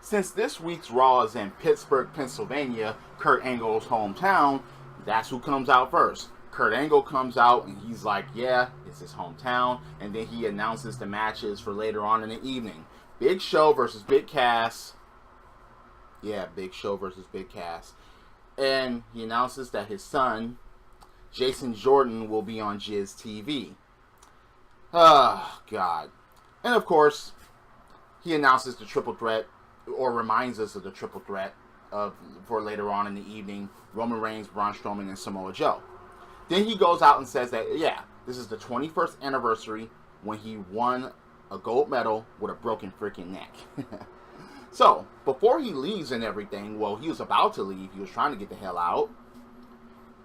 since this week's Raw is in Pittsburgh, Pennsylvania, Kurt Angle's hometown, that's who comes out first. Kurt Angle comes out and he's like, yeah, it's his hometown. And then he announces the matches for later on in the evening. Big Show versus Big Cass. Yeah, Big Show versus Big Cass. And he announces that his son, Jason Jordan, will be on Jizz TV. Oh, God. And of course, he announces the triple threat, or reminds us of the triple threat for later on in the evening. Roman Reigns, Braun Strowman, and Samoa Joe. Then he goes out and says that, yeah, this is the 21st anniversary when he won a gold medal with a broken freaking neck. So, before he leaves and everything, well, he was about to leave. He was trying to get the hell out.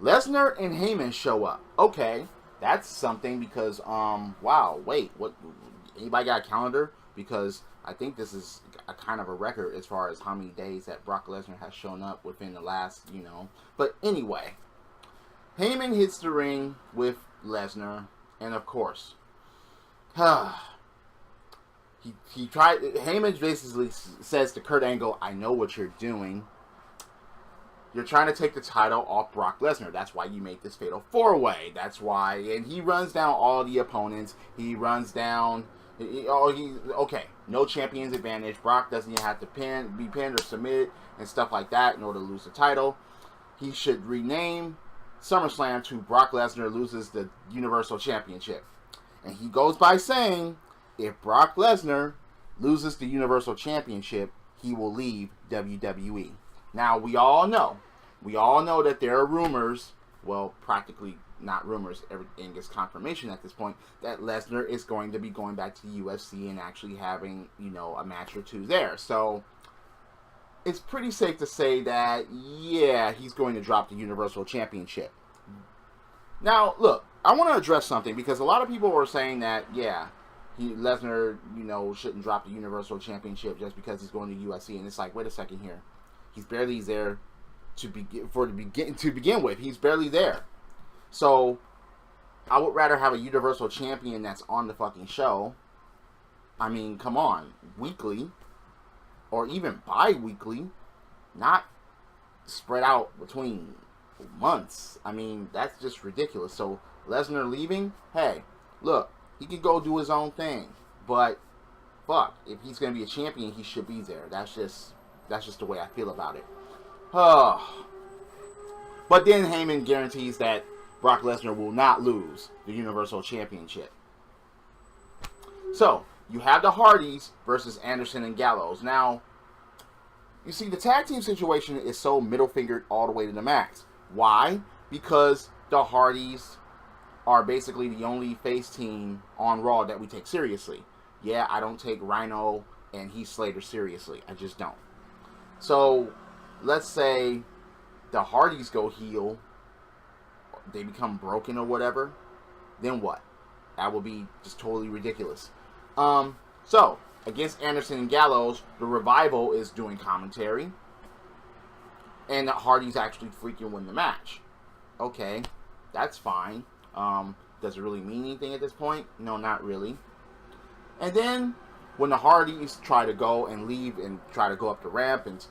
Lesnar and Heyman show up. Okay, that's something because, wow, wait, what? Anybody got a calendar? Because I think this is a kind of a record as far as how many days that Brock Lesnar has shown up within the last, But anyway, Heyman hits the ring with Lesnar, and of course, Heyman basically says to Kurt Angle, I know what you're doing. You're trying to take the title off Brock Lesnar. That's why you make this fatal 4-way. That's why. And he runs down all the opponents. He runs down... okay, no champion's advantage. Brock doesn't even have to be pinned or submit and stuff like that in order to lose the title. He should rename Summerslam to Brock Lesnar loses the Universal Championship. And he goes by saying, if Brock Lesnar loses the Universal Championship, he will leave WWE. Now, we all know that there are rumors, well, practically not rumors, everything is confirmation at this point, that Lesnar is going to be going back to the UFC and actually having, a match or two there. So, it's pretty safe to say that, yeah, he's going to drop the Universal Championship. Now, look, I want to address something because a lot of people were saying that, yeah, Lesnar, shouldn't drop the Universal Championship just because he's going to UFC. And it's like, wait a second here. He's barely there to begin with. He's barely there. So, I would rather have a Universal Champion that's on the fucking show. I mean, come on. Weekly. Or even bi-weekly. Not spread out between months. I mean, that's just ridiculous. So, Lesnar leaving? Hey, look. He can go do his own thing. But, fuck. If he's going to be a champion, he should be there. That's just the way I feel about it. But then Heyman guarantees that Brock Lesnar will not lose the Universal Championship. So, you have the Hardys versus Anderson and Gallows. Now, you see, the tag team situation is so middle-fingered all the way to the max. Why? Because the Hardys are basically the only face team on Raw that we take seriously. Yeah, I don't take Rhino and Heath Slater seriously. I just don't. So, let's say the Hardys go heel, they become broken or whatever, then what? That would be just totally ridiculous. So, against Anderson and Gallows, the Revival is doing commentary, and the Hardys actually freaking win the match. Okay, that's fine. Does it really mean anything at this point? No, not really. And then, when the Hardys try to go and leave and try to go up the ramp, and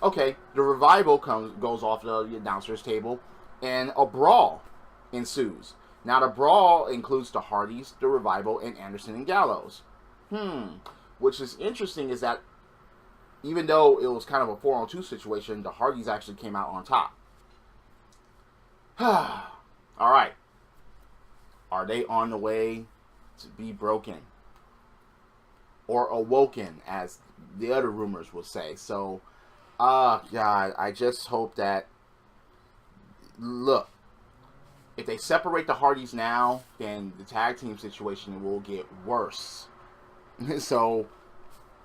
okay, the Revival goes off the announcer's table, and a brawl ensues. Now, the brawl includes the Hardys, the Revival, and Anderson and Gallows. Which is interesting is that even though it was kind of a 4-on-2 situation, the Hardys actually came out on top. Alright. Are they on the way to be broken? Or awoken, as the other rumors will say. So, God, I just hope that... Look, if they separate the Hardys now, then the tag team situation will get worse. So,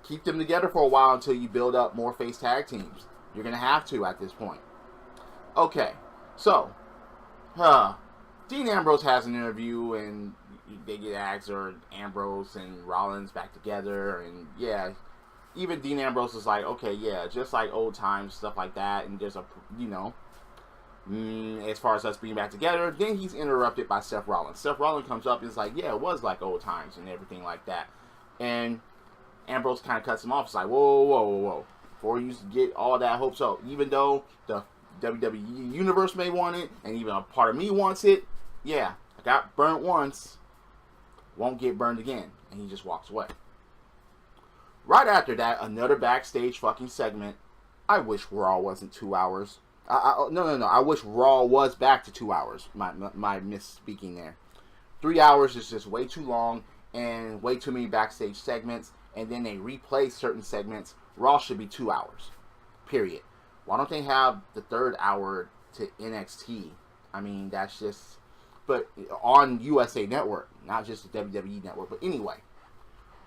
keep them together for a while until you build up more face tag teams. You're going to have to at this point. Okay, so, Dean Ambrose has an interview, and they get asked, are Ambrose and Rollins back together, and yeah, even Dean Ambrose is like, okay, yeah, just like old times, stuff like that, and there's a, as far as us being back together. Then he's interrupted by Seth Rollins. Seth Rollins comes up and is like, yeah, it was like old times and everything like that. And Ambrose kind of cuts him off. It's like, whoa, whoa, whoa, whoa. before you get all that hopes up. Even though the WWE Universe may want it, and even a part of me wants it, yeah, I got burnt once, won't get burned again. And he just walks away. Right after that, another backstage fucking segment. I wish Raw wasn't 2 hours. No. I wish Raw was back to 2 hours. My misspeaking there. 3 hours is just way too long and way too many backstage segments. And then they replay certain segments. Raw should be 2 hours. Period. Why don't they have the third hour to NXT? I mean, that's just... But on USA Network, not just the WWE Network. But anyway,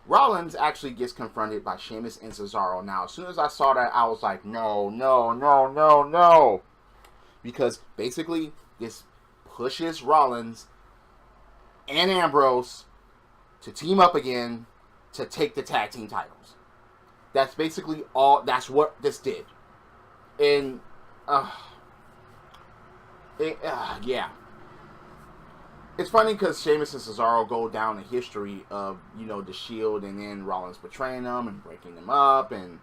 Rollins actually gets confronted by Sheamus and Cesaro. Now, as soon as I saw that, I was like, no. Because basically, this pushes Rollins and Ambrose to team up again to take the tag team titles. That's basically all. That's what this did. And, yeah. It's funny because Sheamus and Cesaro go down the history of, the Shield, and then Rollins betraying them and breaking them up, and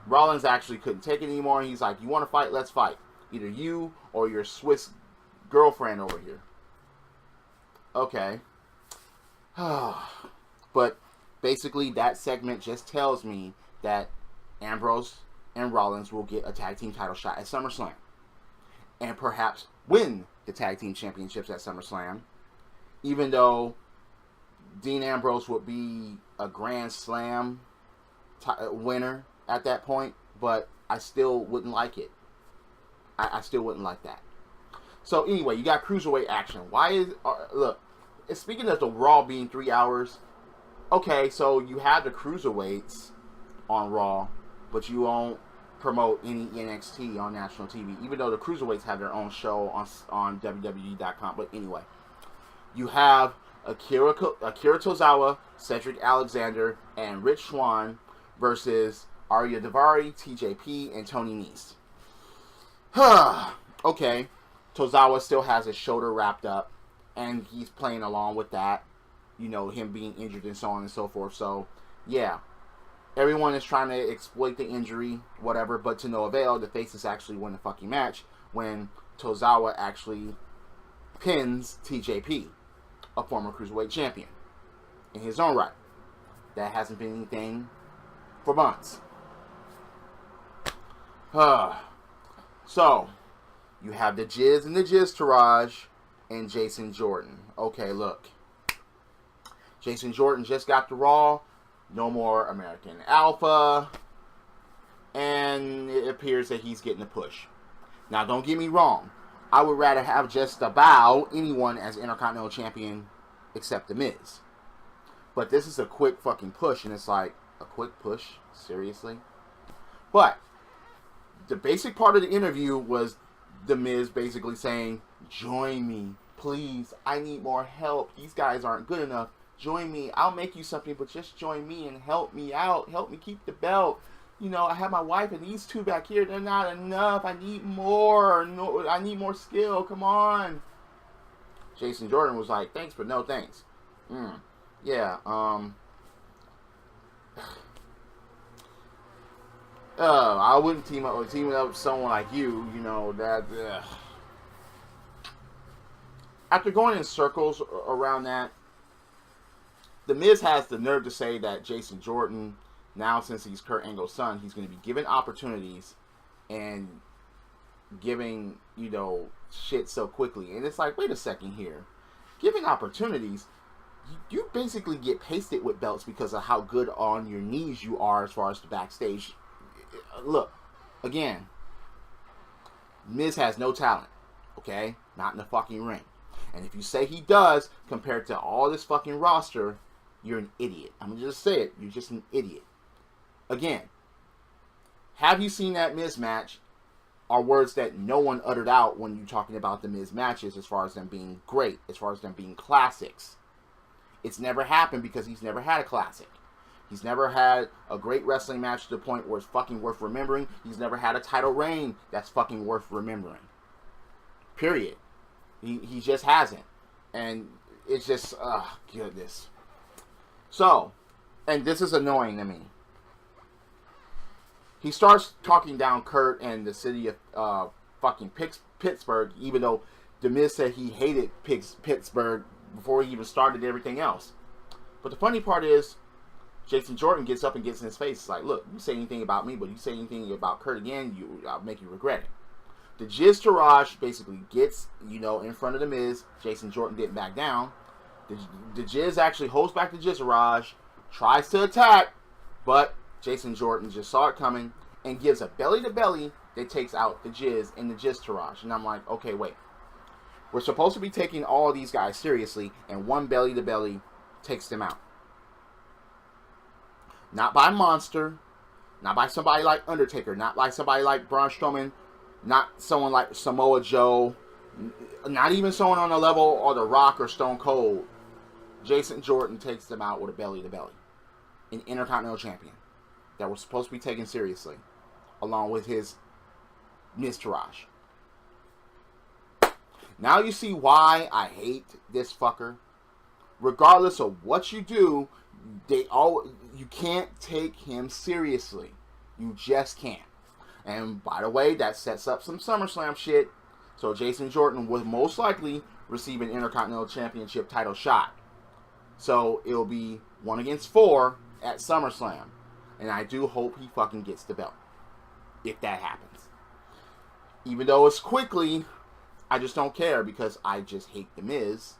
Rollins actually couldn't take it anymore. He's like, you want to fight? Let's fight. Either you or your Swiss girlfriend over here. Okay. But basically that segment just tells me that Ambrose and Rollins will get a tag team title shot at SummerSlam. And perhaps win the tag team championships at SummerSlam. Even though Dean Ambrose would be a Grand Slam winner at that point. But I still wouldn't like it. I still wouldn't like that. So anyway, you got Cruiserweight action. Why is... look, speaking of the Raw being 3 hours... Okay, so you have the Cruiserweights on Raw, but you won't promote any NXT on national TV, even though the Cruiserweights have their own show on WWE.com. But anyway, you have Akira Tozawa, Cedric Alexander, and Rich Swann versus Arya Daivari, TJP, and Tony Nese. Okay, Tozawa still has his shoulder wrapped up, and he's playing along with that. Him being injured and so on and so forth. So, yeah. Everyone is trying to exploit the injury, whatever, but to no avail. The faces actually win the fucking match when Tozawa actually pins TJP, a former Cruiserweight champion, in his own right. That hasn't been anything for months. So, you have the Jizz and the Jizztourage and Jason Jordan. Okay, look. Jason Jordan just got the Raw. No more American Alpha. And it appears that he's getting a push. Now, don't get me wrong. I would rather have just about anyone as Intercontinental Champion except The Miz. But this is a quick fucking push. And it's like, a quick push? Seriously? But the basic part of the interview was The Miz basically saying, join me. Please. I need more help. These guys aren't good enough. Join me. I'll make you something, but just join me and help me out. Help me keep the belt. I have my wife and these two back here. They're not enough. I need more. No, I need more skill. Come on. Jason Jordan was like, thanks, but no thanks. Yeah. I wouldn't team up with someone like you. That. After going in circles around that, The Miz has the nerve to say that Jason Jordan, now since he's Kurt Angle's son, he's going to be given opportunities and giving, shit so quickly. And it's like, wait a second here. Giving opportunities, you basically get pasted with belts because of how good on your knees you are as far as the backstage. Look, again, Miz has no talent, okay? Not in the fucking ring. And if you say he does, compared to all this fucking roster, you're an idiot. I'm going to just say it. You're just an idiot. Again, have you seen that Miz match? Are words that no one uttered out when you're talking about the Miz matches as far as them being great, as far as them being classics. It's never happened because he's never had a classic. He's never had a great wrestling match to the point where it's fucking worth remembering. He's never had a title reign that's fucking worth remembering. Period. He just hasn't. And it's just, goodness. So, and this is annoying to me. he starts talking down Kurt and the city of fucking Pittsburgh, even though The Miz said he hated Pittsburgh before he even started everything else. But the funny part is, Jason Jordan gets up and gets in his face. It's like, look, you say anything about me, but you say anything about Kurt again, I'll make you regret it. The Jizz Taraj basically gets, in front of The Miz. Jason Jordan didn't back down. The Jizz actually holds back the Jizz Taraj, tries to attack, but Jason Jordan just saw it coming and gives a belly-to-belly that takes out the Jizz and the Jizz Taraj. And I'm like, okay, wait. We're supposed to be taking all of these guys seriously, and one belly-to-belly takes them out. Not by Monster, not by somebody like Undertaker, not by somebody like Braun Strowman, not someone like Samoa Joe, not even someone on the level or The Rock or Stone Cold. Jason Jordan takes them out with a belly-to-belly. An Intercontinental Champion that was supposed to be taken seriously, along with his Miz Taraj. Now you see why I hate this fucker. Regardless of what you do, you can't take him seriously. You just can't. And by the way, that sets up some SummerSlam shit. So Jason Jordan will most likely receive an Intercontinental Championship title shot. So it'll be 1 against 4 at SummerSlam. And I do hope he fucking gets the belt. If that happens. Even though it's quickly, I just don't care because I just hate The Miz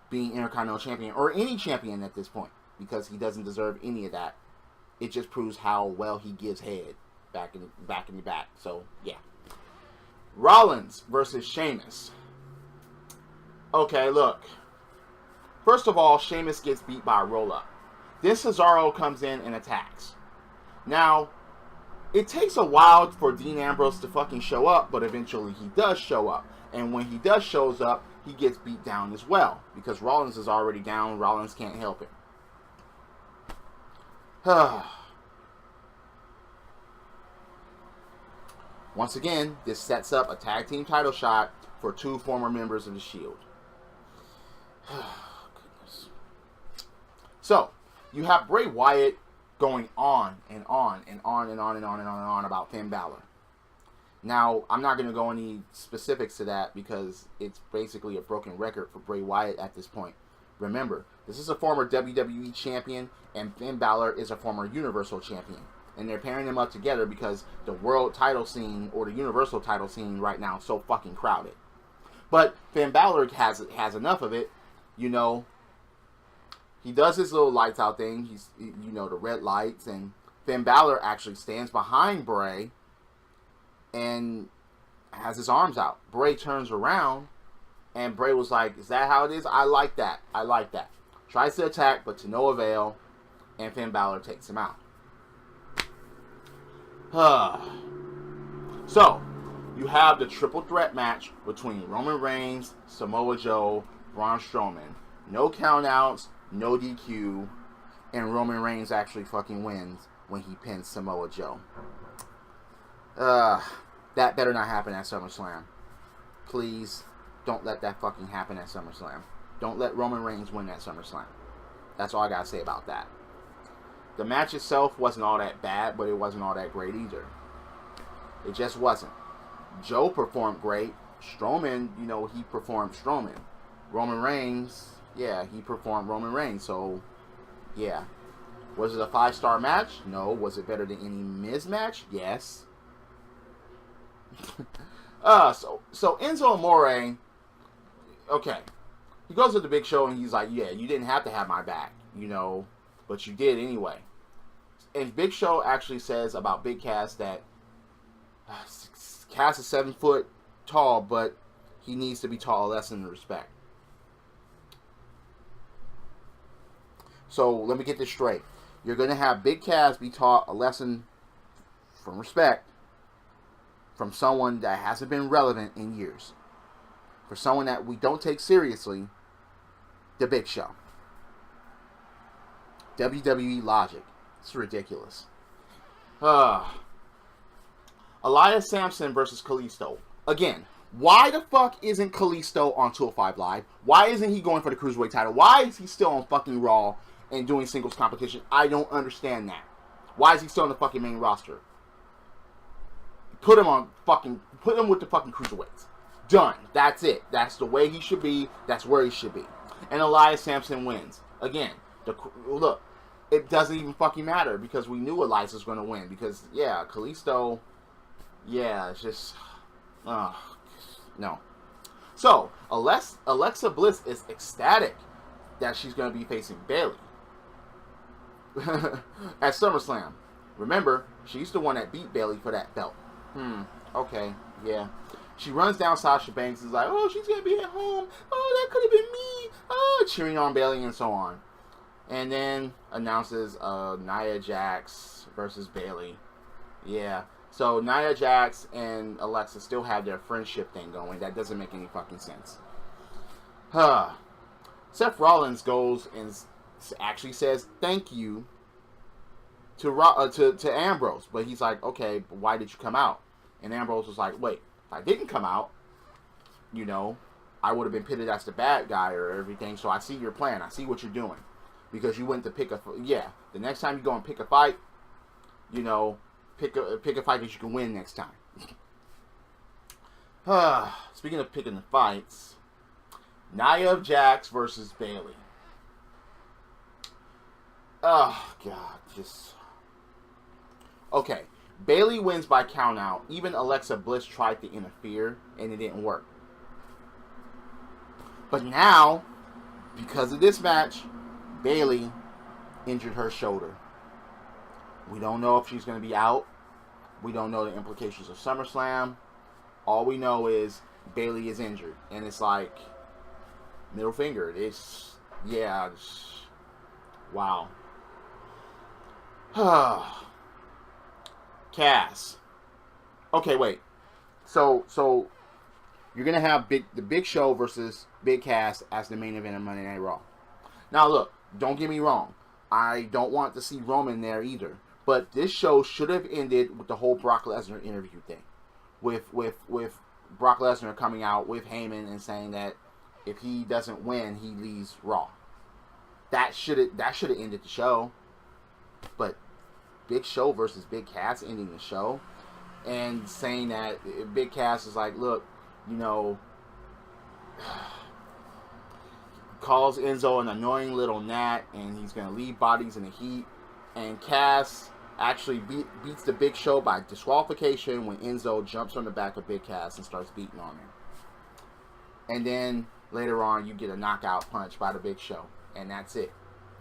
being Intercontinental Champion or any champion at this point, because he doesn't deserve any of that. It just proves how well he gives head back in the back. So yeah, Rollins versus Sheamus. Okay, look. First of all, Sheamus gets beat by a roll up. Then Cesaro comes in and attacks. Now, it takes a while for Dean Ambrose to fucking show up, but eventually he does show up. And when he does shows up, he gets beat down as well. Because Rollins is already down. Rollins can't help it. Once again, this sets up a tag team title shot for 2 former members of the Shield. Goodness. So, you have Bray Wyatt going on and on and on and on and on and on and on about Finn Balor. Now, I'm not going to go any specifics to that because it's basically a broken record for Bray Wyatt at this point. Remember, this is a former WWE champion and Finn Balor is a former Universal champion. And they're pairing them up together because the world title scene or the Universal title scene right now is so fucking crowded. But Finn Balor has enough of it, He does his little lights out thing. He's, the red lights. And Finn Balor actually stands behind Bray and has his arms out. Bray turns around and Bray was like, is that how it is? I like that. I like that. Tries to attack, but to no avail. And Finn Balor takes him out. So, you have the triple threat match between Roman Reigns, Samoa Joe, Braun Strowman. No countouts, no DQ, and Roman Reigns actually fucking wins when he pins Samoa Joe. That better not happen at SummerSlam. Please, don't let that fucking happen at SummerSlam. Don't let Roman Reigns win at SummerSlam. That's all I gotta say about that. The match itself wasn't all that bad, but it wasn't all that great either. It just wasn't. Joe performed great. Strowman, he performed Strowman. Roman Reigns, yeah, he performed Roman Reigns. So, yeah. Was it a 5-star match? No. Was it better than any Miz match? Yes. So Enzo Amore, okay. He goes to the Big Show and he's like, yeah, you didn't have to have my back, but you did anyway. And Big Show actually says about Big Cass that Cass is 7 foot tall, but he needs to be tall, less than respect. So let me get this straight. You're going to have Big Cass be taught a lesson from respect from someone that hasn't been relevant in years. For someone that we don't take seriously, the Big Show. WWE logic. It's ridiculous. Elias Sampson versus Kalisto. Again, why the fuck isn't Kalisto on 205 Live? Why isn't he going for the Cruiserweight title? Why is he still on fucking Raw and doing singles competition? I don't understand that. Why is he still on the fucking main roster? Put him with the fucking cruiserweights. Done. That's it. That's the way he should be. That's where he should be. And Elias Sampson wins. Again, look, it doesn't even fucking matter because we knew Elias was going to win. Because, yeah, Kalisto, yeah, it's just, no. So, Alexa Bliss is ecstatic that she's going to be facing Bayley at SummerSlam. Remember, she's the one that beat Bayley for that belt. Okay, yeah. She runs down Sasha Banks and is like, oh, she's going to be at home. Oh, that could have been me. Oh, cheering on Bayley and so on. And then announces Nia Jax versus Bayley. Yeah. So Nia Jax and Alexa still have their friendship thing going. That doesn't make any fucking sense. Seth Rollins goes and actually says thank you to Ambrose. But he's like, okay, but why did you come out? And Ambrose was like, wait. If I didn't come out, I would have been pitted as the bad guy or everything. So I see your plan. I see what you're doing. Because you went to pick the next time you go and pick a fight, pick a fight that you can win next time. Speaking of picking the fights, Nia Jax versus Bayley. Oh, God. Okay. Bayley wins by countout. Even Alexa Bliss tried to interfere, and it didn't work. But now, because of this match, Bayley injured her shoulder. We don't know if she's going to be out. We don't know the implications of SummerSlam. All we know is Bayley is injured. And it's like, middle finger. Wow. Cass. Okay, wait. So you're gonna have the Big Show versus Big Cass as the main event of Monday Night Raw. Now look, don't get me wrong. I don't want to see Roman there either. But this show should have ended with the whole Brock Lesnar interview thing, with Brock Lesnar coming out with Heyman and saying that if he doesn't win, he leaves Raw. That should have ended the show. But Big Show versus Big Cass ending the show and saying that Big Cass is like, look, calls Enzo an annoying little gnat and he's going to leave bodies in the heat. And Cass actually beats the Big Show by disqualification when Enzo jumps on the back of Big Cass and starts beating on him. And then later on you get a knockout punch by the Big Show. And that's it.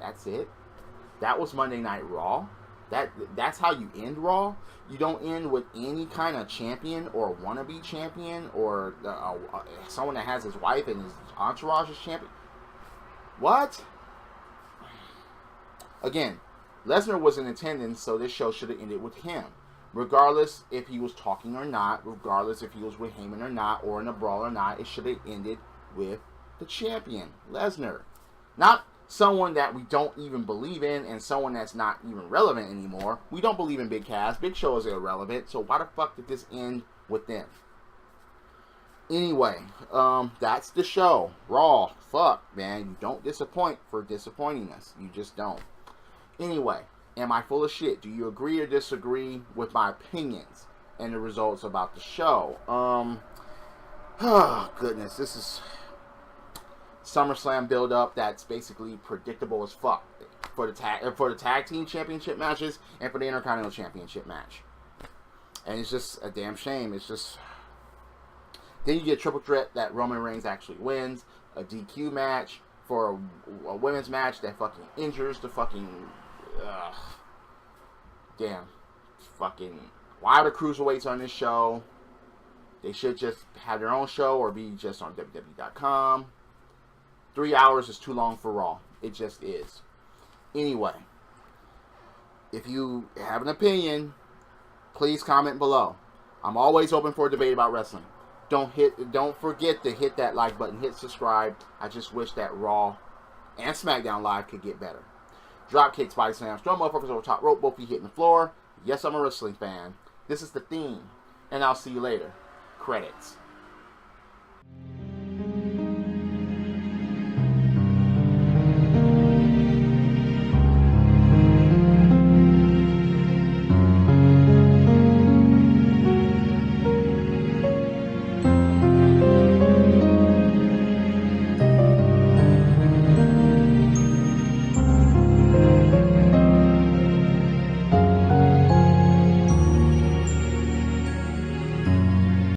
That's it. That was Monday Night Raw. That's how you end Raw. You don't end with any kind of champion or wannabe champion or someone that has his wife and his entourage as champion. What? Again, Lesnar was in attendance, so this show should have ended with him. Regardless if he was talking or not, regardless if he was with Heyman or not, or in a brawl or not, it should have ended with the champion, Lesnar. Not someone that we don't even believe in and someone that's not even relevant anymore. We don't believe in Big Cass. Big Show is irrelevant. So why the fuck did this end with them? Anyway, that's the show. Raw. Fuck, man. You don't disappoint for disappointing us. You just don't. Anyway, am I full of shit? Do you agree or disagree with my opinions and the results about the show? Oh, goodness. This is SummerSlam build-up that's basically predictable as fuck for the tag team championship matches and for the Intercontinental Championship match. And it's just a damn shame. It's just, then you get a triple threat that Roman Reigns actually wins, a DQ match for a women's match that fucking injures the fucking why are the cruiserweights on this show? They should just have their own show or be just on WWE.com. 3 hours is too long for Raw. It just is. Anyway, if you have an opinion, please comment below. I'm always open for a debate about wrestling. Don't forget to hit that like button, hit subscribe. I just wish that Raw and SmackDown Live could get better. Drop kicks, body slams, throw motherfuckers over top rope, both feet hitting the floor. Yes, I'm a wrestling fan. This is the theme. And I'll see you later. Credits.